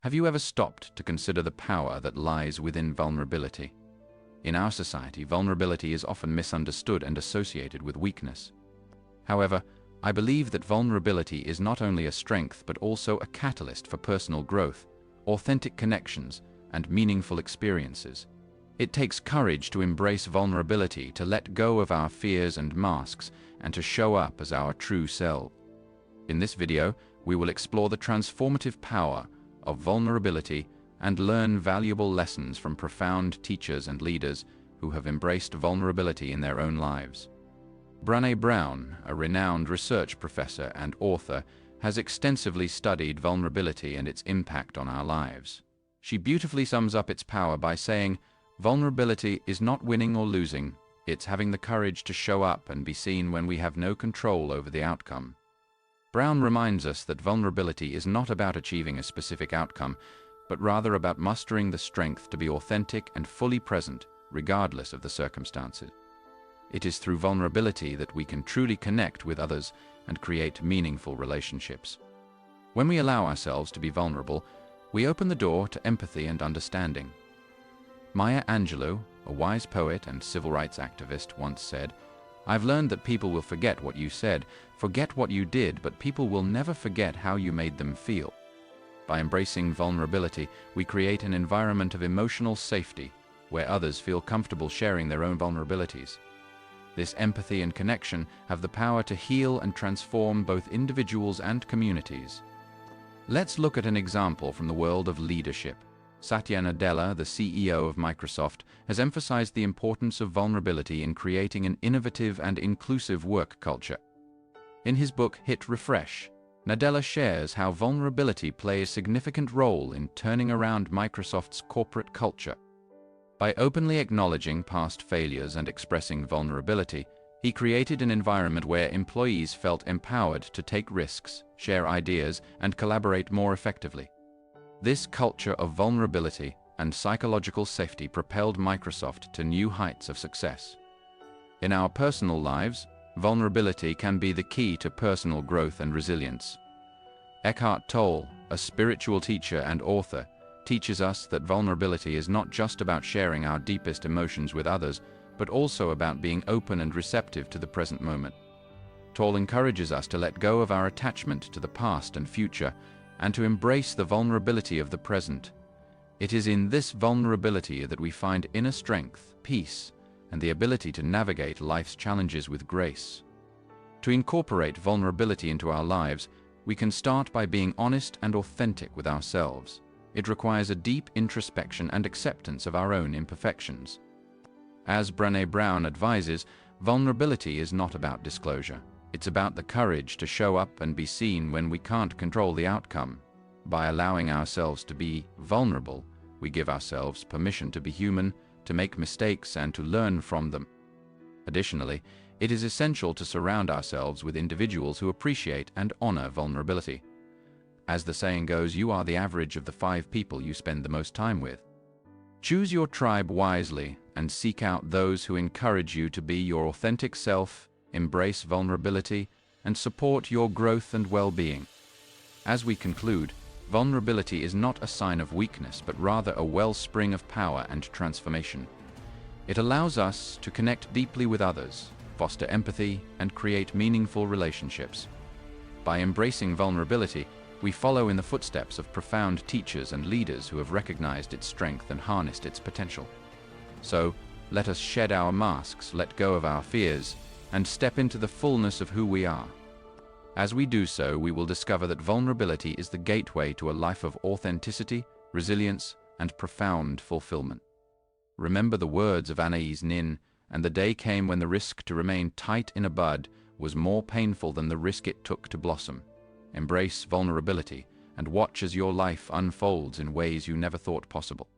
Have you ever stopped to consider the power that lies within vulnerability? In our society, vulnerability is often misunderstood and associated with weakness. However, I believe that vulnerability is not only a strength but also a catalyst for personal growth, authentic connections, and meaningful experiences. It takes courage to embrace vulnerability, to let go of our fears and masks, and to show up as our true self. In this video, we will explore the transformative power of vulnerability and learn valuable lessons from profound teachers and leaders who have embraced vulnerability in their own lives. Brené Brown, a renowned research professor and author, has extensively studied vulnerability and its impact on our lives. She beautifully sums up its power by saying, "Vulnerability is not winning or losing, it's having the courage to show up and be seen when we have no control over the outcome." Brown reminds us that vulnerability is not about achieving a specific outcome, but rather about mustering the strength to be authentic and fully present, regardless of the circumstances. It is through vulnerability that we can truly connect with others and create meaningful relationships. When we allow ourselves to be vulnerable, we open the door to empathy and understanding. Maya Angelou, a wise poet and civil rights activist, once said, "I've learned that people will forget what you said, forget what you did, but people will never forget how you made them feel." By embracing vulnerability, we create an environment of emotional safety where others feel comfortable sharing their own vulnerabilities. This empathy and connection have the power to heal and transform both individuals and communities. Let's look at an example from the world of leadership. Satya Nadella, the CEO of Microsoft, has emphasized the importance of vulnerability in creating an innovative and inclusive work culture. In his book, Hit Refresh, Nadella shares how vulnerability plays a significant role in turning around Microsoft's corporate culture. By openly acknowledging past failures and expressing vulnerability, he created an environment where employees felt empowered to take risks, share ideas, and collaborate more effectively. This culture of vulnerability and psychological safety propelled Microsoft to new heights of success. In our personal lives, vulnerability can be the key to personal growth and resilience. Eckhart Tolle, a spiritual teacher and author, teaches us that vulnerability is not just about sharing our deepest emotions with others, but also about being open and receptive to the present moment. Tolle encourages us to let go of our attachment to the past and future, and to embrace the vulnerability of the present. It is in this vulnerability that we find inner strength, peace, and the ability to navigate life's challenges with grace. To incorporate vulnerability into our lives, we can start by being honest and authentic with ourselves. It requires a deep introspection and acceptance of our own imperfections. As Brené Brown advises, vulnerability is not about disclosure. It's about the courage to show up and be seen when we can't control the outcome. By allowing ourselves to be vulnerable, we give ourselves permission to be human, to make mistakes, and to learn from them. Additionally, it is essential to surround ourselves with individuals who appreciate and honor vulnerability. As the saying goes, you are the average of the 5 people you spend the most time with. Choose your tribe wisely and seek out those who encourage you to be your authentic self, embrace vulnerability, and support your growth and well-being. As we conclude, vulnerability is not a sign of weakness, but rather a wellspring of power and transformation. It allows us to connect deeply with others, foster empathy, and create meaningful relationships. By embracing vulnerability, we follow in the footsteps of profound teachers and leaders who have recognized its strength and harnessed its potential. So, let us shed our masks, let go of our fears, and step into the fullness of who we are. As we do so, we will discover that vulnerability is the gateway to a life of authenticity, resilience, and profound fulfillment. Remember the words of Anais Nin, "And the day came when the risk to remain tight in a bud was more painful than the risk it took to blossom." Embrace vulnerability and watch as your life unfolds in ways you never thought possible.